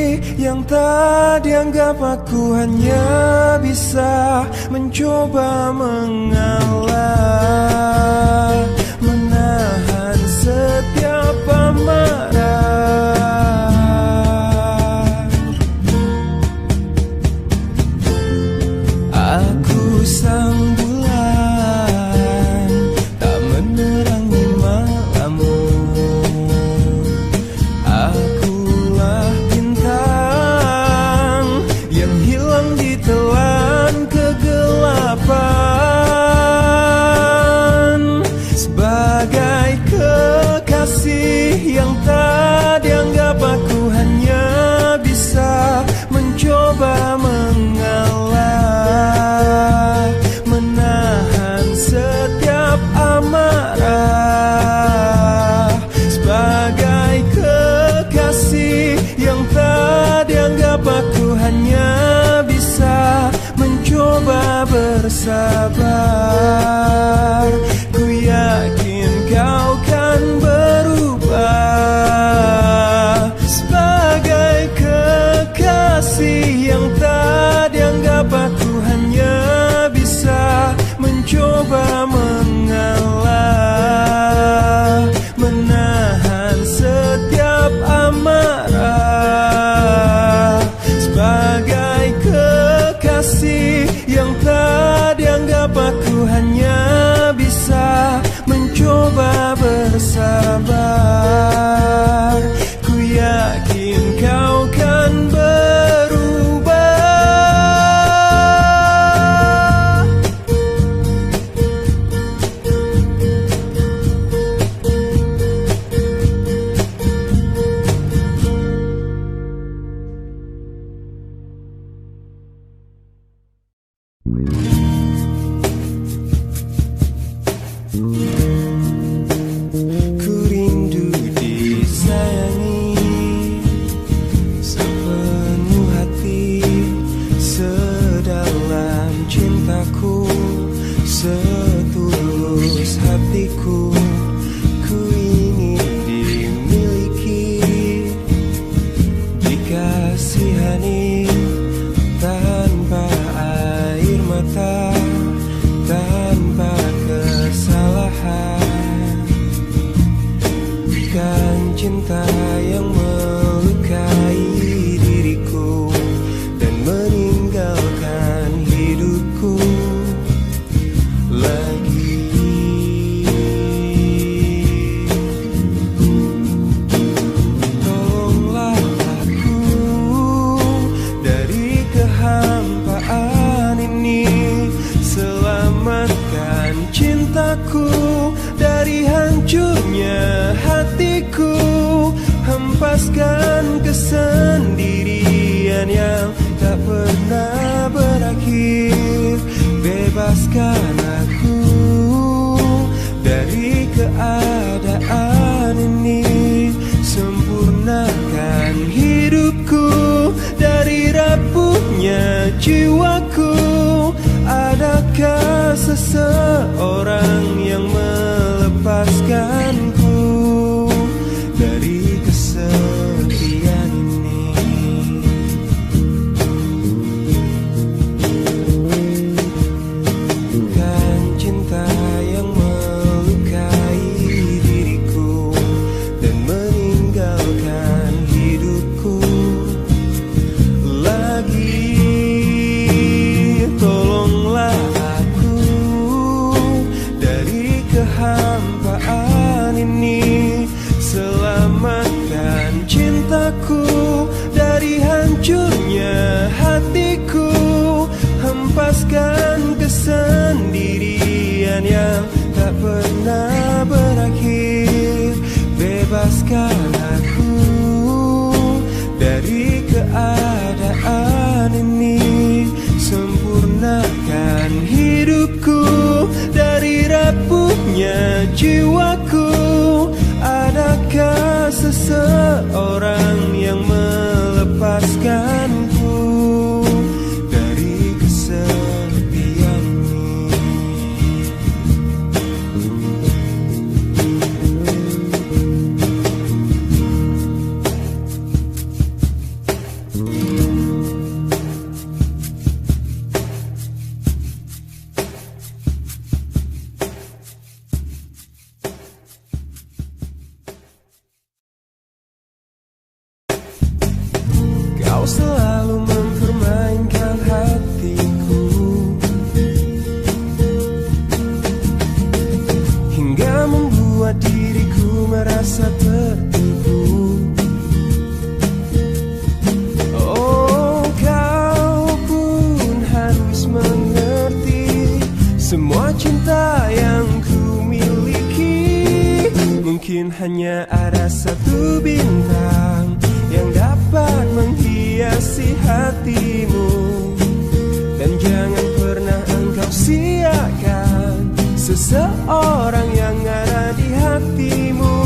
kasih yang tak dianggap, aku hanya bisa mencoba mengalah, menahan setiap amarah. Aku sang bulan, tak menerangi malammu. Akulah bintang yang hilang di telan kegelapan. Sebagai kekasih yang tak dianggap, aku hanya bisa mencoba mengalah, menahan setiap amarah. Sebagai kekasih yang tak dianggap, aku hanya bisa mencoba bersabar. Ku yakin kau kan berubah. Sebagai kekasih yang tak dianggap, aku hanya bisa mencoba mengalah, menahan setiap amarah. Sebagai kekasih yang tak dianggap, aku hanya bisa mencoba bersabar. Ku yakin kau kan berubah. Ku rindu disayangi sepenuh hati, sedalam cintaku, setulus hatiku. Ku ingin dimiliki, dikasihani tanpa air mata, tanpa kesalahan. Bukan cinta yang melukai diriku dan meninggalkan hidupku lagi. Tolonglah aku dari kehampaan ini, selamatkan cintaku dari hancurnya hatiku. Hempaskan kesendirian yang tak pernah berakhir. Bebaskan aku dari keadaan ini. Sempurnakan hidupku dari rapuhnya jiwaku. Adakah seseorang yang melepaskanku dari kesedihan ini? Bukan cinta yang melukai diriku dan meninggalkan hidupku lagi. Tolonglah aku dari kehampaan ini, selamatkan cintaku dari hancurnya hatiku. Hempaskan kesendirian yang tak pernah berakhir. Bebaskan aku dari keadaan ini. Sempurnakan hidupku dari rapuhnya jiwaku. Adakah seseorang yang melepaskanku dari kesedihan ini? hanya ada satu bintang yang dapat menghiasi hatimu. Dan jangan pernah engkau siakan seseorang yang ada di hatimu.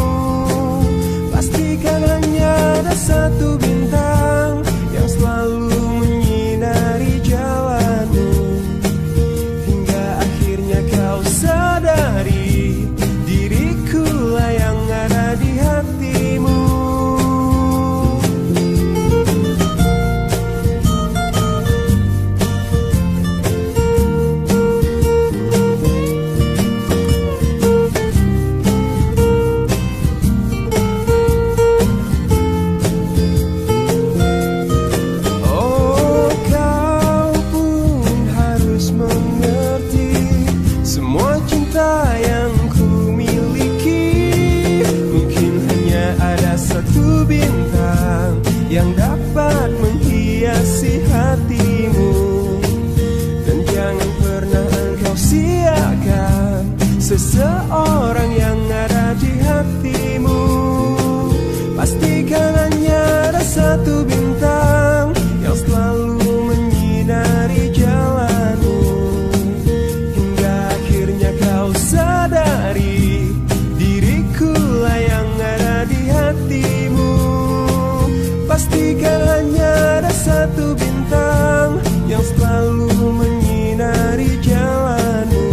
Pastikan hanya ada satu bintang yang selalu menyinari jalanmu, hingga akhirnya kau sadari diriku lah yang ada di hatimu. Yang dapat menghiasi hatimu. Dan jangan pernah engkau siakan seseorang yang ada di hatimu. Pastikan hanya ada satu bintang yang selalu menyinari jalanmu, hingga akhirnya kau sadari diriku lah yang ada di hatimu. Pastikan hanya ada satu bintang yang selalu menyinari jalanmu,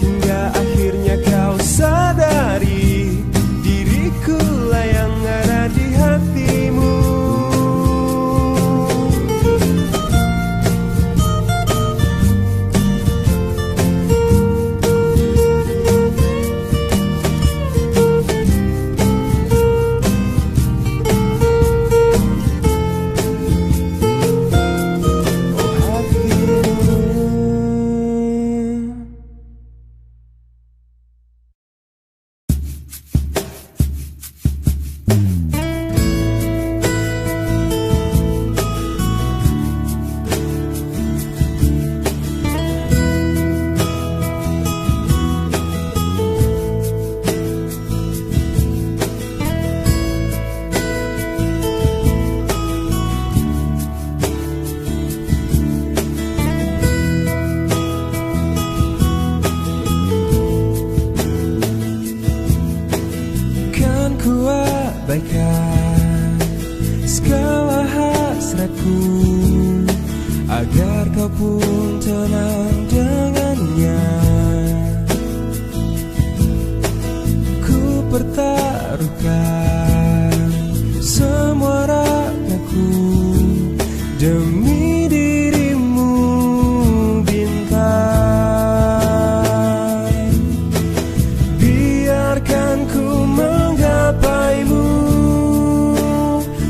hingga akhirnya kau sadari diriku lah yang ada di hatimu. Abaikan segala hasratku agar kau pun tenang dengannya. Ku pertaruhkan semua ragaku demi dirimu, bintang. Biarkan ku menggapaimu,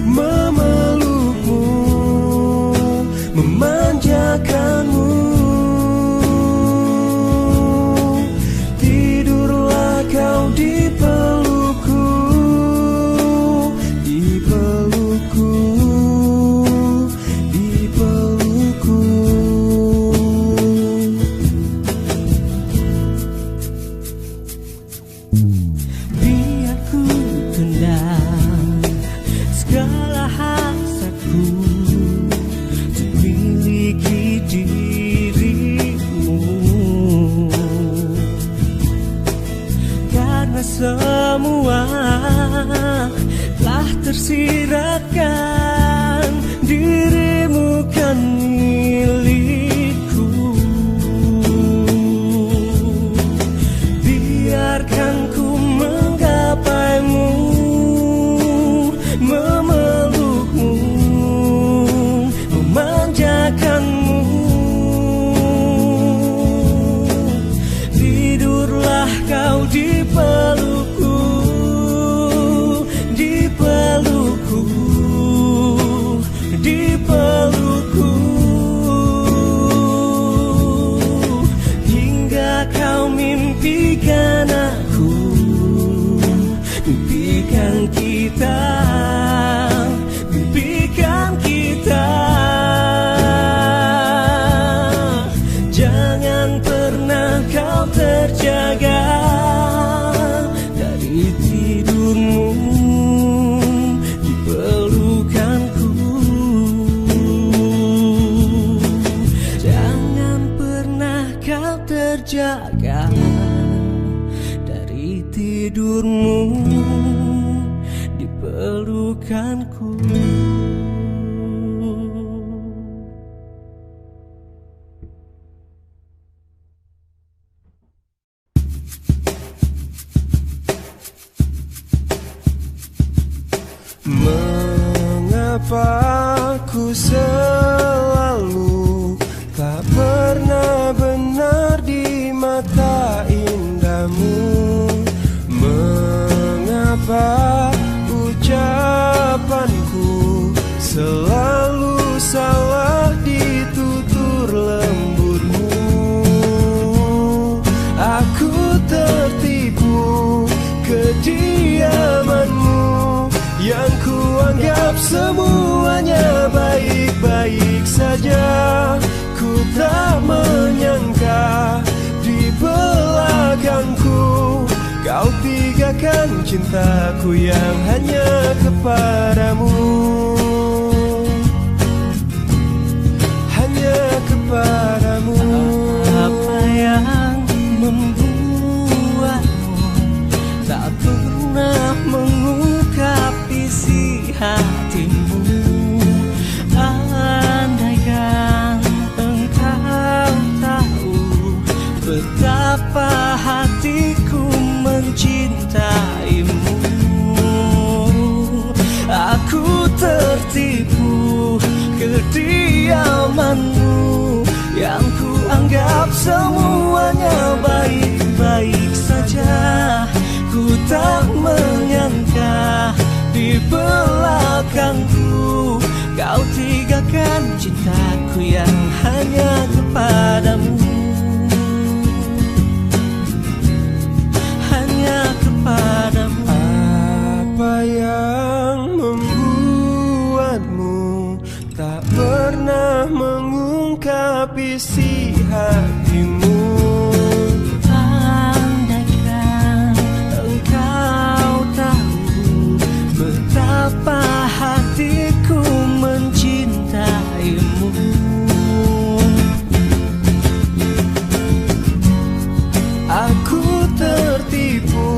memelukmu, memanjakanmu. Tidurlah kau di pelukku, di pelukku, di pelukku. mengabaikanku. Mengapa ku selalu tak pernah benar di mata indahmu? Mengapa ucapanku selalu salah di tutur lembutmu? Aku tertipu kediamanmu yang kuanggap semuanya baik-baik saja. Ku tak menyangka di belakangku kau tinggalkan cintaku yang hanya kepadamu. Hanya kepadamu. Apa yang membuatmu tak pernah mengungkap isi hatimu? Andaikan engkau tahu betapa hatiku mencintaimu. Aku tertipu kediamanmu yang kuanggap semuanya baik-baik saja. Ku tak menyangka di belakangku kau tinggalkan cintaku yang hanya kepadamu. Hanya kepadamu. Apa yang membuatmu tak pernah mengungkap isi hatimu? Andaikan engkau tahu betapa hatiku mencintaimu. Aku tertipu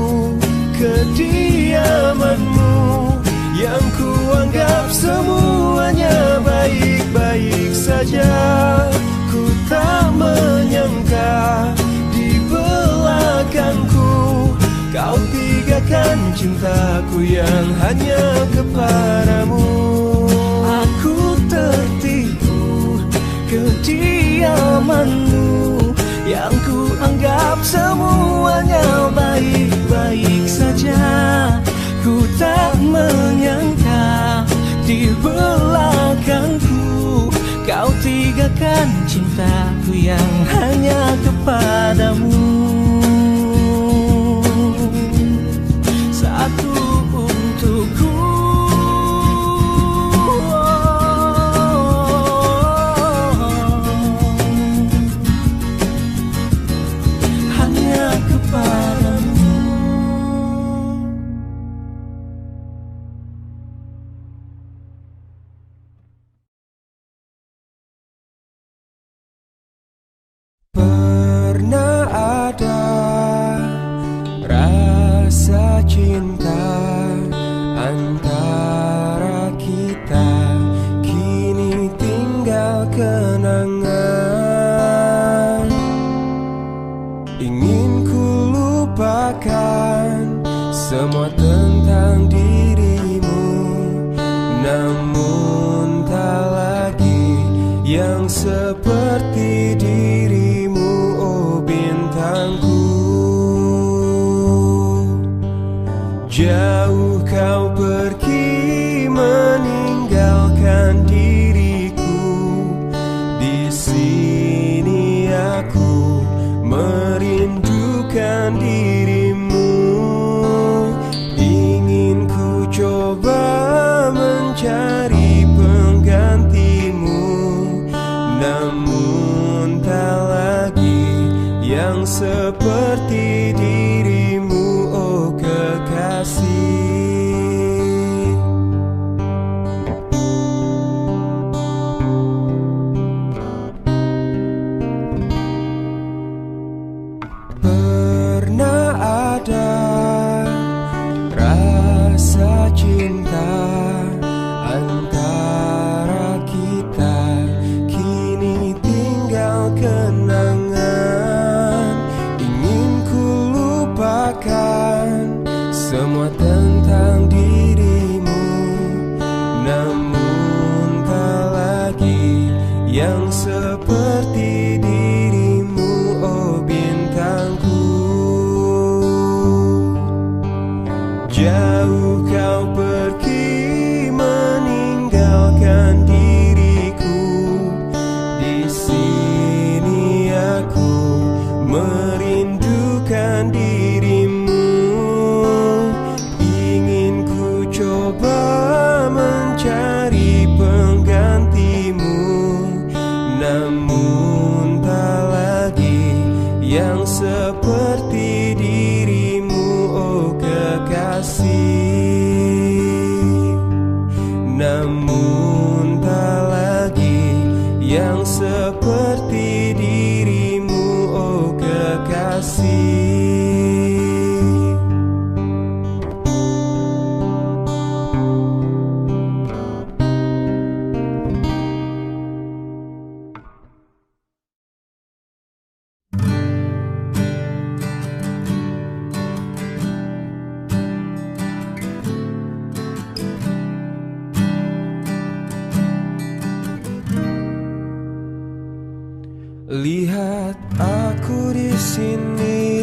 kediamanmu yang kuanggap semuanya baik-baik saja. Ku tak menyangka di belakangku kau tinggalkan cintaku yang hanya kepadamu. Aku tertipu kediamanmu yang kuanggap semuanya baik-baik saja. Ku tak menyangka di belakangku kau tinggalkan cintaku yang hanya kepadamu. Satu untukku, hanya kepadamu. Pernah ada rasa cinta antara kita, kini tinggal kenangan. Ingin ku lupakan semua tentang dirimu, namun tak lagi yang seperti dirimu, oh bintangku. Jauh kau pergi meninggalkan diriku, di sini aku merindukan dirimu. Ingin ku coba mencari penggantimu, namun tak lagi yang seperti dirimu, oh kekasih. yang seperti dirimu, oh bintangku. Jauh kau pergi meninggalkan diriku. Di sini aku merindukan dirimu. Ingin ku coba mencari penggantimu, namun tak lagi yang seperti dirimu, oh kekasih. Namun tak lagi yang seperti dirimu, oh kekasih. Lihat aku di sini,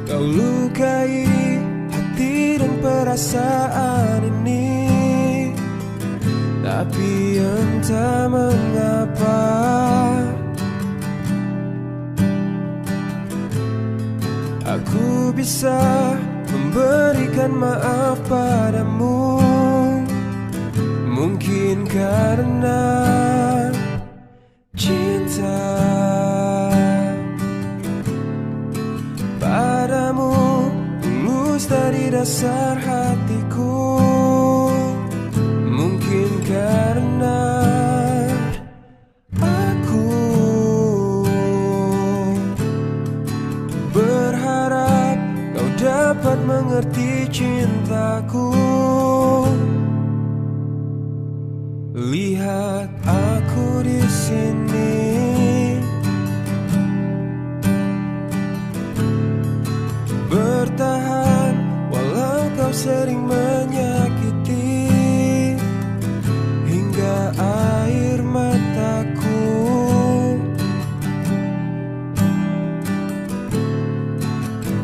kau lukai hati dan perasaan ini. Tapi entah mengapa aku bisa memberikan maaf padamu. Mungkin karena cinta padamu tulus dari dasar hatiku. Mungkin karena aku berharap kau dapat mengerti cintaku. Lihat aku di sini, bertahan walau kau sering menyakiti, hingga air mataku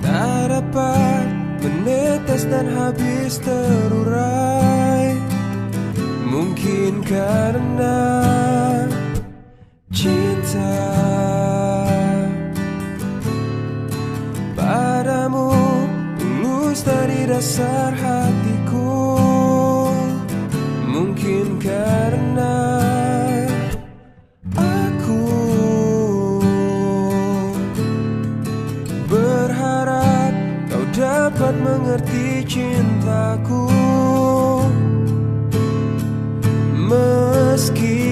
tak dapat menetes dan habis terurai. Mungkin karena cinta padamu tulus dari dasar hatiku. Mungkin karena aku berharap kau dapat mengerti cintaku. Meski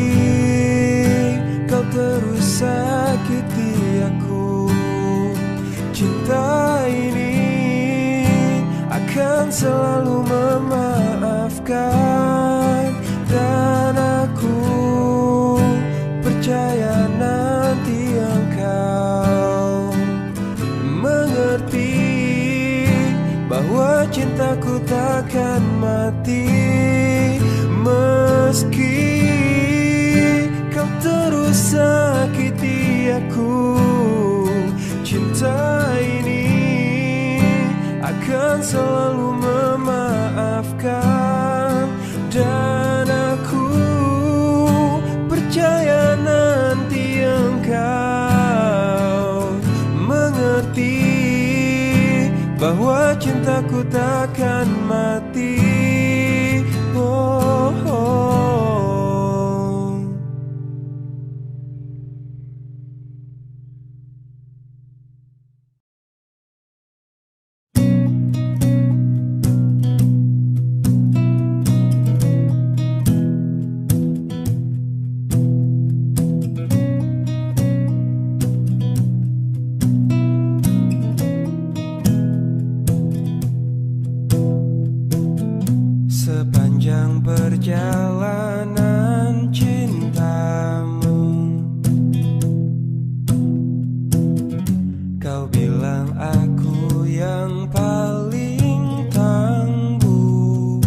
kau terus sakiti aku, cinta ini akan selalu memaafkan. Dan aku percaya nanti engkau mengerti bahwa cintaku takkan mati. Meski kau terus sakiti aku, cinta ini akan selalu memaafkan. Dan aku percaya nanti engkau mengerti bahwa cintaku takkan mati. Oh, oh. Sepanjang perjalanan cintamu, kau bilang aku yang paling tangguh.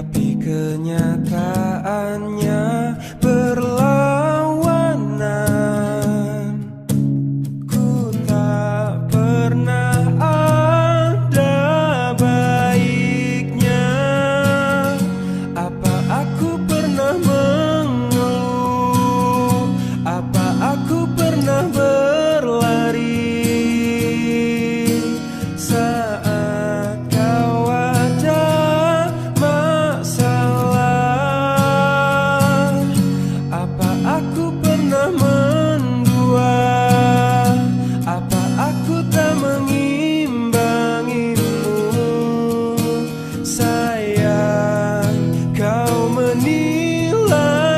tapi kenyataannya berlawanan. Ku tak pernah ada baiknya. Apa aku pernah mengeluh? Apa aku pernah berlari saat kau ada masalah? Apa aku pernah mendua? Apa aku tak mengimbangimu? Sayang, kau menilaiku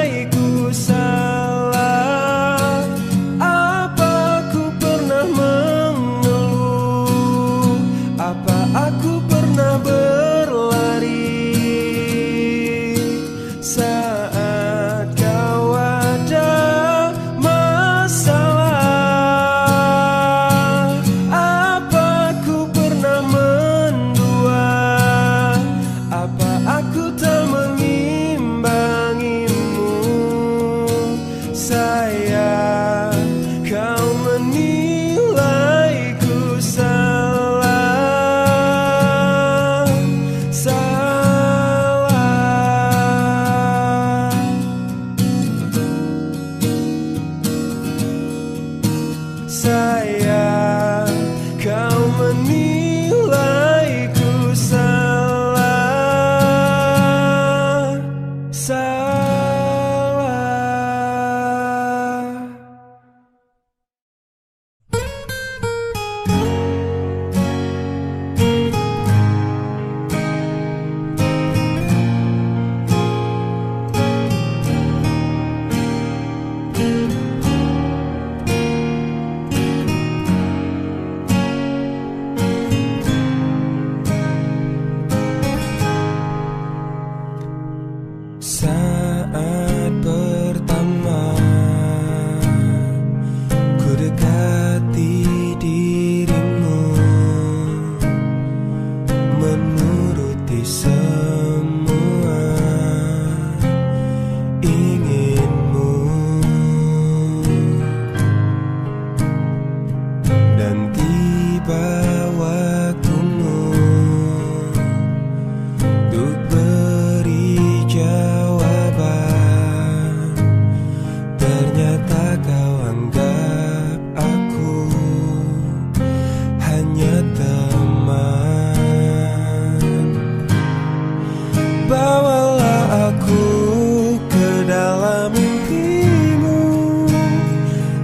salah. Apa aku pernah mengeluh? Apa aku pernah berlari saat kau ada masalah? Apa aku pernah mendua? Apa aku tak mengimbangimu? Sayang, kau menilaiku salah. Sayang, kau menilaiku salah. Saat pertama ku dekati dirimu, menuruti semua inginmu, dan tiba waktumu untuk beri jawaban. Ternyata kau anggap aku hanya teman. Bawalah aku ke dalam mimpimu.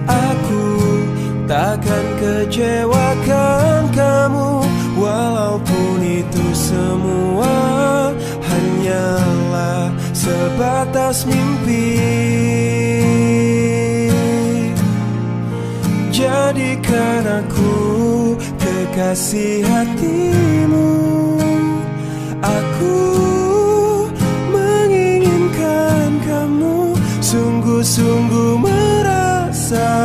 Aku takkan kecewakan kamu, walaupun itu semua hanyalah sebatas mimpi. Jadikan aku kekasih hatimu. Aku menginginkan kamu, sungguh-sungguh merasa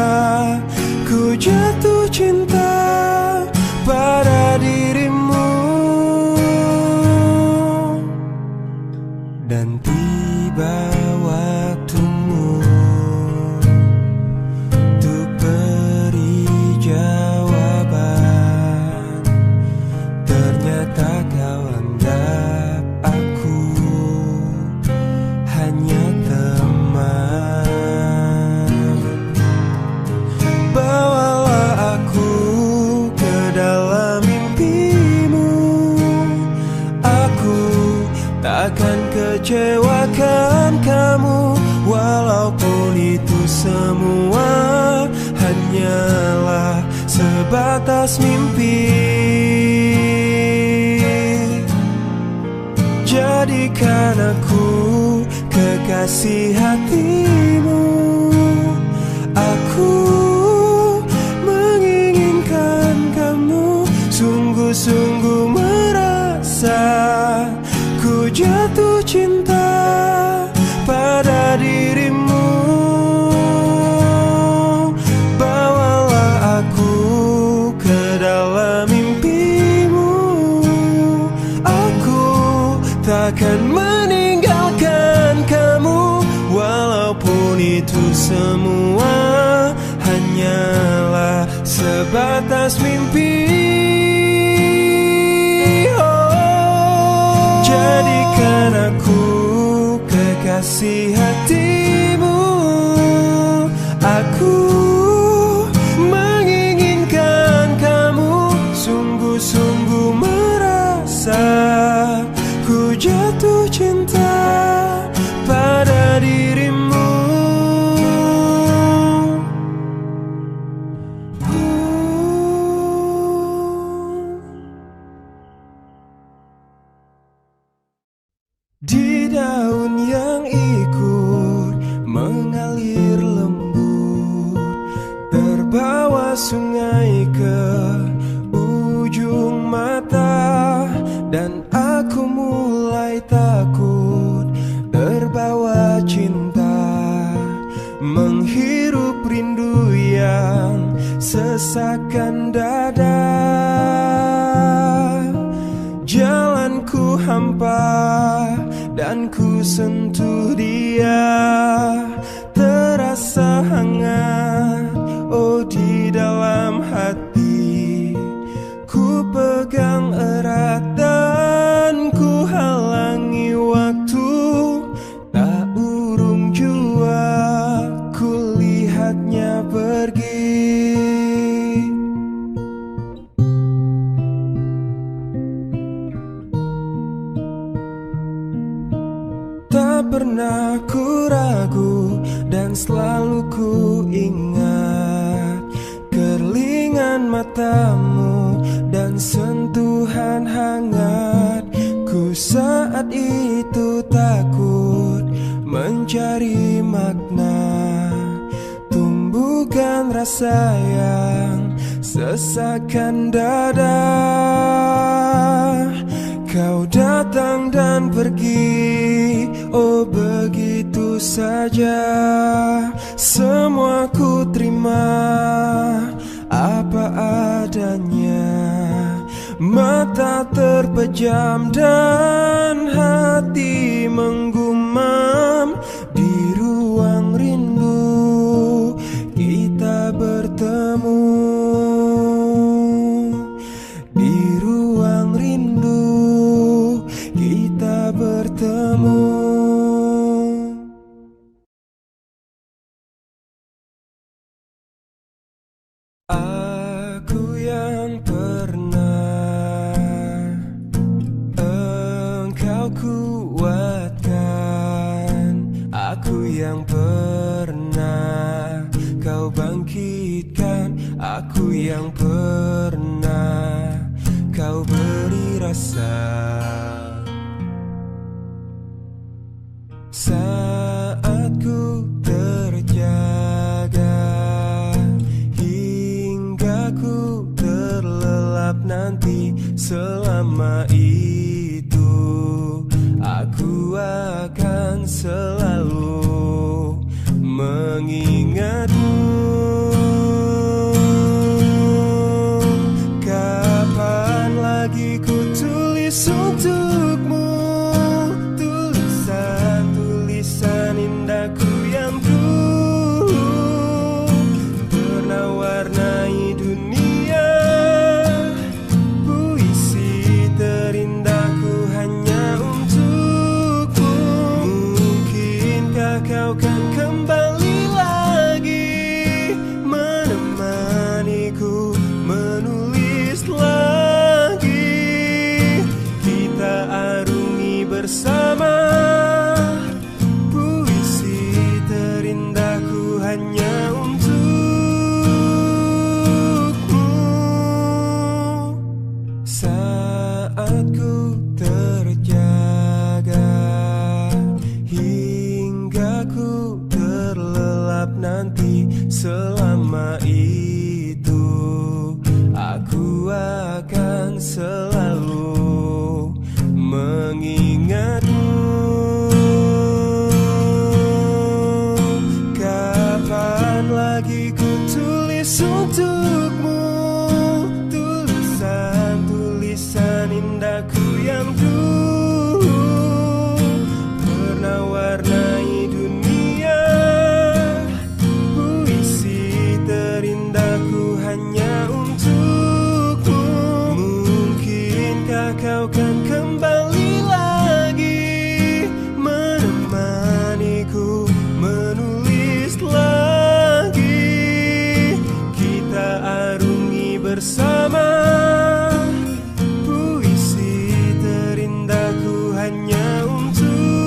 ku jatuh cinta pada dirimu. Dan tiba waktumu untuk beri jawaban. Ternyata kau anggap aku hanya teman. Bawalah aku ke dalam mimpimu. Aku takkan kecewakan kamu, walaupun itu semua hanyalah sebatas mimpi. Jadikan aku kekasih hatimu. Aku menginginkan kamu, sungguh-sungguh merasa ku jatuh cinta pada dirimu. Bawalah aku ke dalam mimpimu. Aku takkan walaupun itu semua hanyalah sebatas mimpi. Oh, jadikan aku kekasih hatimu. Aku menginginkan kamu, sungguh-sungguh merasa ku jatuh cinta pada dirimu. Di daun yang ikut mengalir lembut, terbawa sungai ke ujung mata, dan aku mulai takut terbawa cinta, menghirup rindu yang sesakkan dada. Jalanku hampa dan ku sentuh dia, terasa hangat, oh di dalam hati. Ku pegang erat dan ku halangi waktu, tak urung jua ku lihatnya pergi. Tak pernah ku ragu dan selalu ku ingat kerlingan matamu dan sentuhan hangatku. Saat itu takut mencari makna, tumbuhkan rasa yang sesakkan dada. Kau datang dan pergi, oh begitu saja. Semua ku terima apa adanya. Mata terpejam dan hati menggumam. Di ruang rindu kita bertemu. Di ruang rindu kita bertemu. Aku yang pernah engkau kuatkan, aku yang pernah kau bangkitkan, aku yang pernah kau beri rasa. Saat ku terjaga hingga ku terlelap nanti, selama itu aku akan selalu mengingatmu. Kapan lagi ku tulis untukmu tulisan indahku yang dulu pernah warnai dunia. Puisi terindahku hanya untukmu. Mungkinkah kau kan kembali lagi menemaniku menulis lagi. Kita arungi bersama hanya untukmu. Saat ku terjaga hingga ku terlelap nanti, selama itu aku akan selalu mengingatmu. Lagi ku tulis untukmu tulisan indahku yang dulu pernah warnai dunia. bersama. Puisi terindahku hanya untukmu.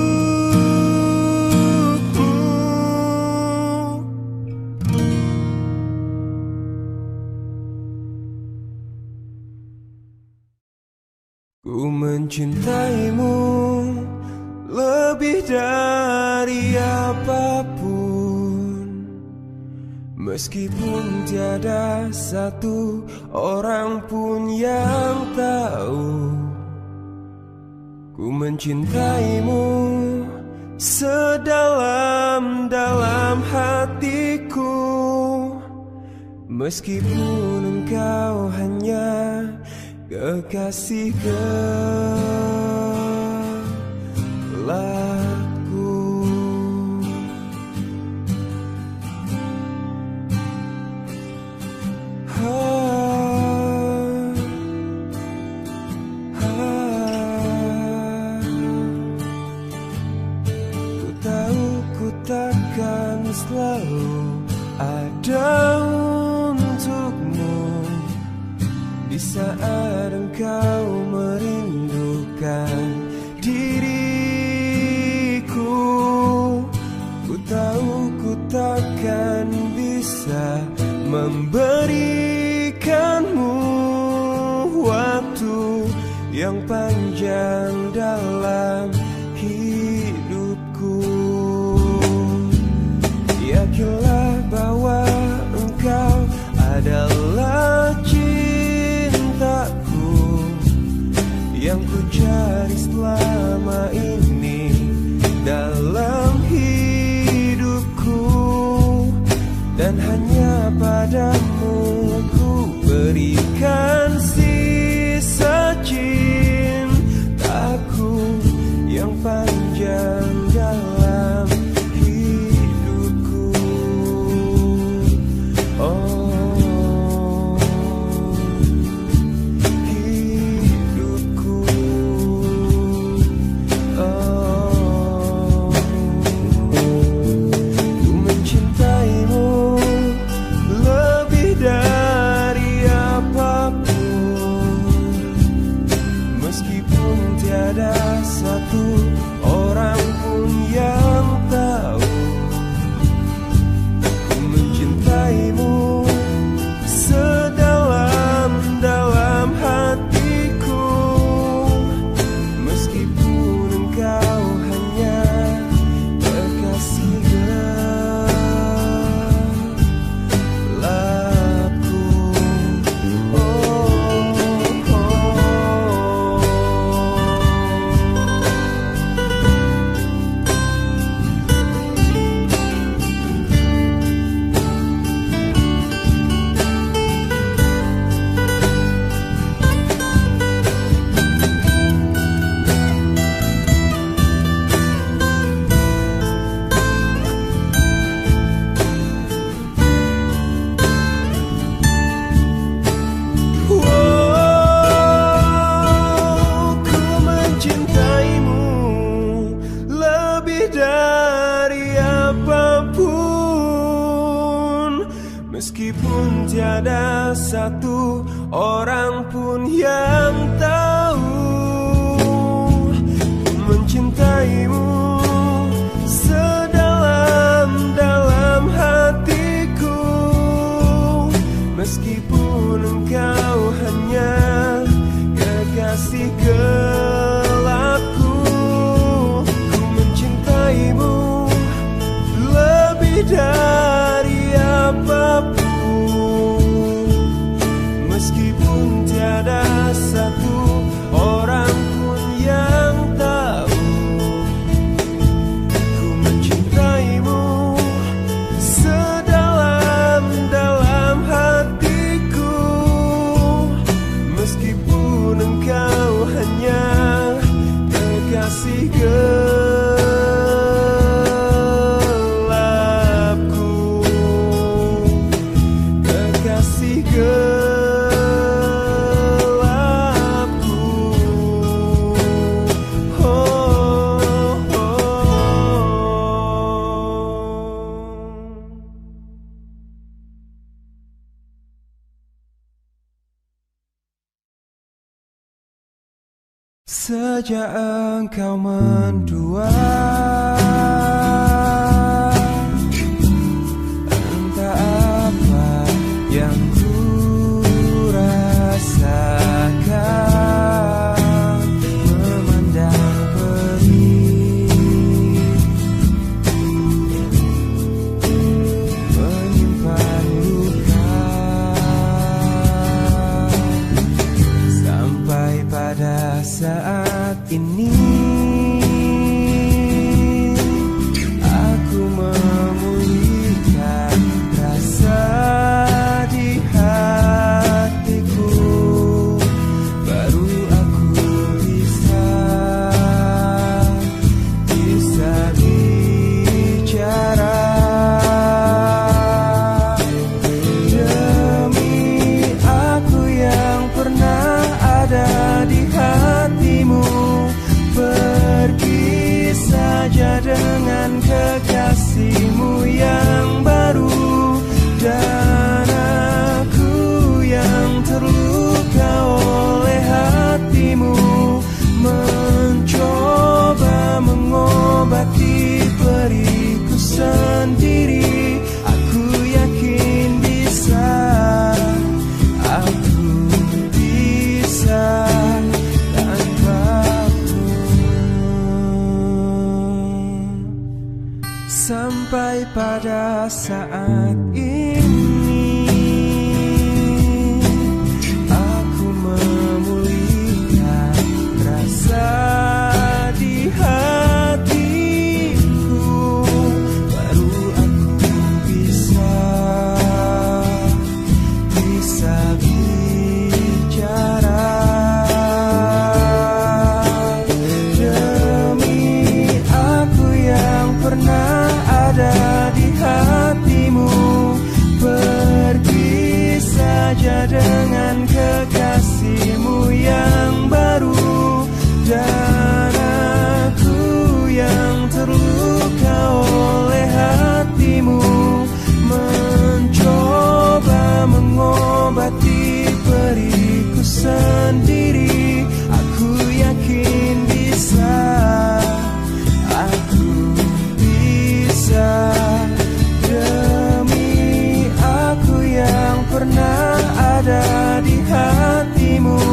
Ku mencintaimu lebih dari apapun, meskipun tiada satu orang pun yang tahu. Ku mencintaimu sedalam-dalam hatiku, meskipun engkau hanya kekasih gelapku. Ku tahu ku takkan selalu ada untukmu di saat engkau merindukan diriku. Ku tahu ku takkan bisa memberikanmu waktu yang panjang dalam hidupku. Yakinlah bahwa engkau adalah cintaku yang ku cari selama ini dalam hidupku, dan hanya padamu ku berikan sisa cintaku yang panjang dalam hidupku. Oh, hidupku. Oh, ku mencintaimu lebih dari apapun, meskipun tiada satu orang pun yang tahu. Ku mencintaimu sedalam-dalam hatiku, meskipun engkau hanya kekasih gelapku. Ku mencintaimu lebih dari apapun, meskipun tiada satu orang pun yang tahu. Ku mencintaimu sedalam-dalam hatiku, meskipun engkau hanya kekasih gelapku. Ku mencintaimu lebih dari apapun, meskipun tiada satu orang pun yang tahu. saja engkau mendua. Entah apa yang ku rasakan, memandang perih, menyimpan luka, sampai pada saat ini aku memulihkan rasa di hatiku. Baru aku bisa bicara. Demi aku yang pernah ada di hatimu, pergi saja dengan kekasihmu yang baru. Dan aku yang terluka oleh hatimu, mencoba mengobati periku sendiri. Aku yakin bisa, aku bisa tanpamu. Sampai pada saat ini aku memulihkan rasa di hatiku. Baru aku bisa bicara. Demi aku yang pernah ada di hatimu, pergi saja dengan kekasihmu yang baru. Dan aku yang terluka oleh hatimu, mencoba mengobati periku sendiri. Aku yakin bisa, aku bisa. Demi aku yang pernah ada di hatimu,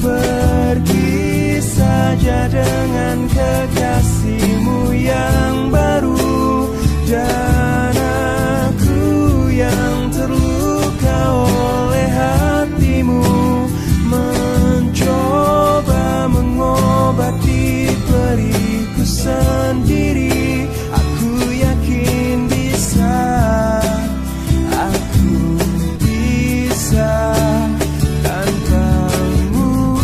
pergi saja dengan kekasihmu yang baru. Dan aku yang terluka oleh hatimu, mencoba mengobati periku sendiri. Aku yakin bisa, aku bisa tanpamu.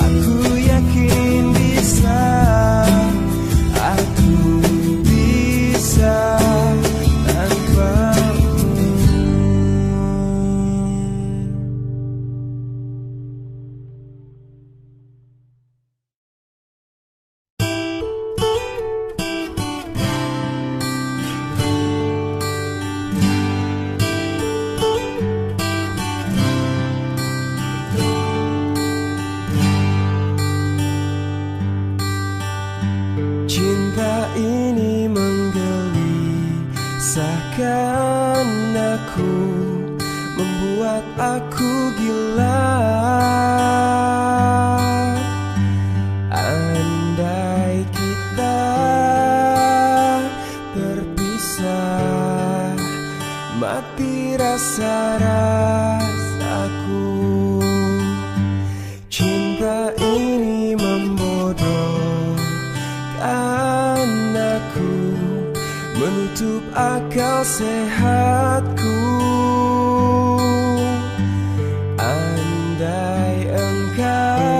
Aku yakin bisa, aku bisa tanpamu. Cinta ini menggelisahkan aku, membuat aku gila. Andai kita terpisah, mati rasa-rasaku. Cinta ini membodohkan aku, menutup akal sehatku. Andai engkau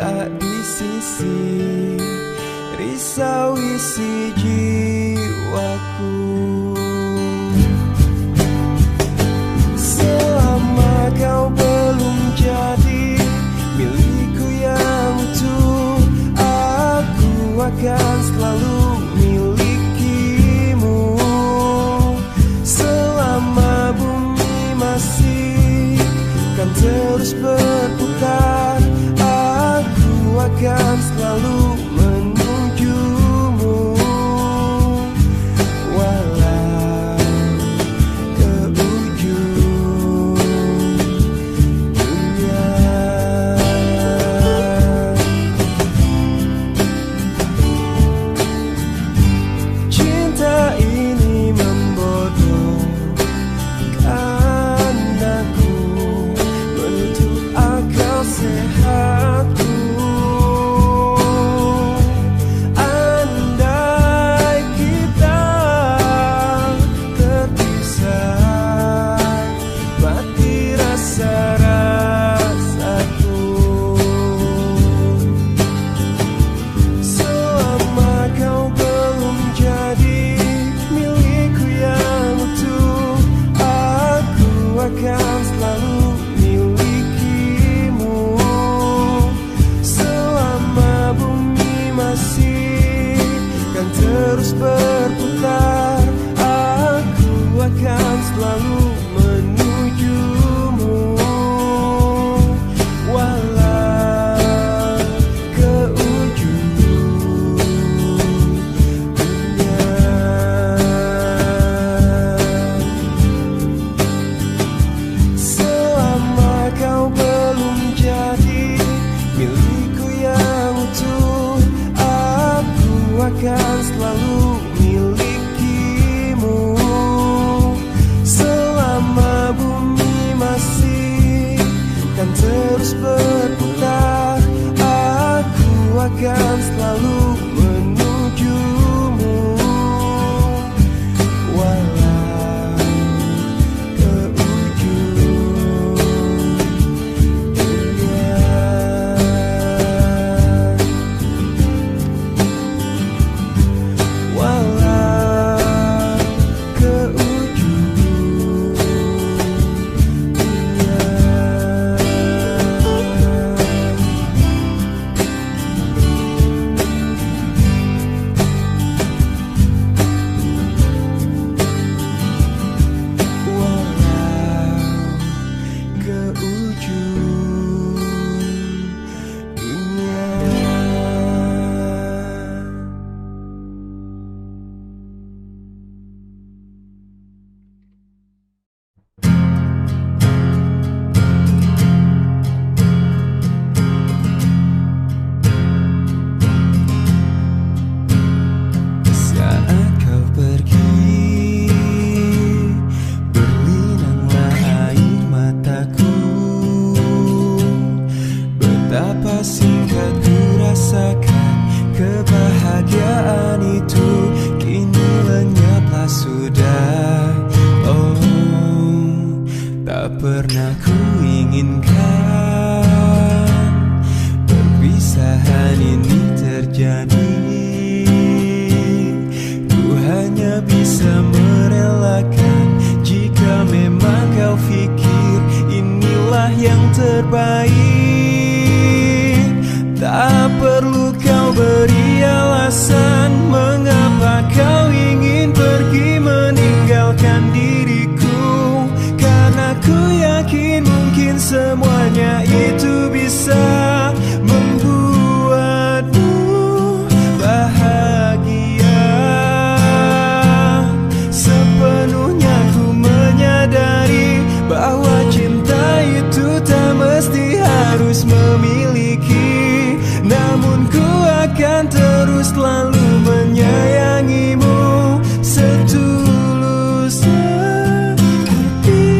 tak di sisi, risau isi jiwaku. Selama kau belum jadi milikku yang utuh, aku akan selalu milikimu. Selama bumi masih akan selalu menujumu, walau ke ujung dunia. Cinta ini membodohkan aku, menutup akal sehatku. Andai kita terpisah, mati rasa-rasaku. Selama kau belum jadi milikku yang utuh, aku akan selalu milikimu. Selama bumi masih kan terus berputar, aku akan selalu menujumu, walau ke ujung dunia. Selama kau belum jadi milikku yang utuh, aku akan selalu milikimu. Selama bumi masih kan terus berputar, aku akan selalu menujumu, walau ke ujung dunia. Walau ke ujung dunia. Walau ke ujung dunia. Saat kau pergi, berlinanglah air mataku. Betapa singkat ku rasakan kebahagiaan itu, kini lenyaplah sudah. Oh, tak pernah ku inginkan perpisahan ini terjadi. Ku hanya bisa merelakan jika memang kau pikir inilah yang terbaik. Tak perlu kau beri alasan mengapa kau ingin pergi meninggalkan diriku, karena ku yakin mungkin semuanya itu bisa membuatmu bahagia. Sepenuhnya ku menyadari bahwa cinta itu tak mesti harus memiliki, namun ku akan terus selalu menyayangimu setulus hati.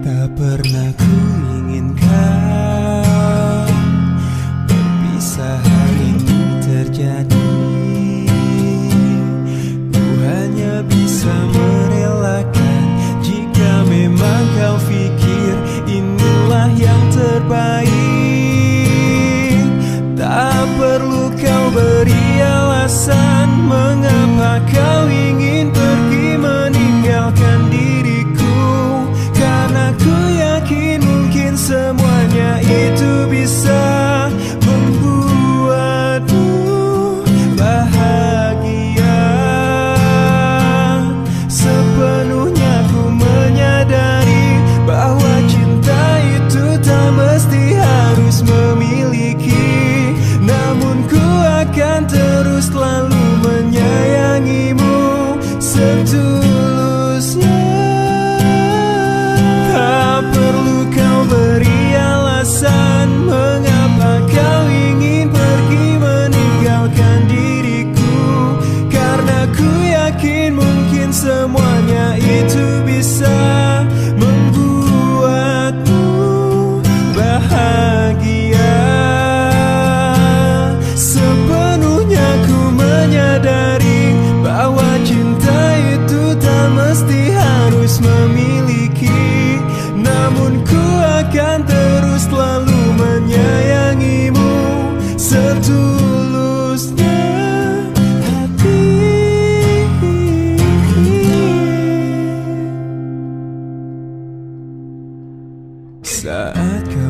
Tak pernah ku inginkan perpisahan ini terjadi. Ku hanya bisa merelakan jika memang kau pikir inilah yang terbaik. Saat kau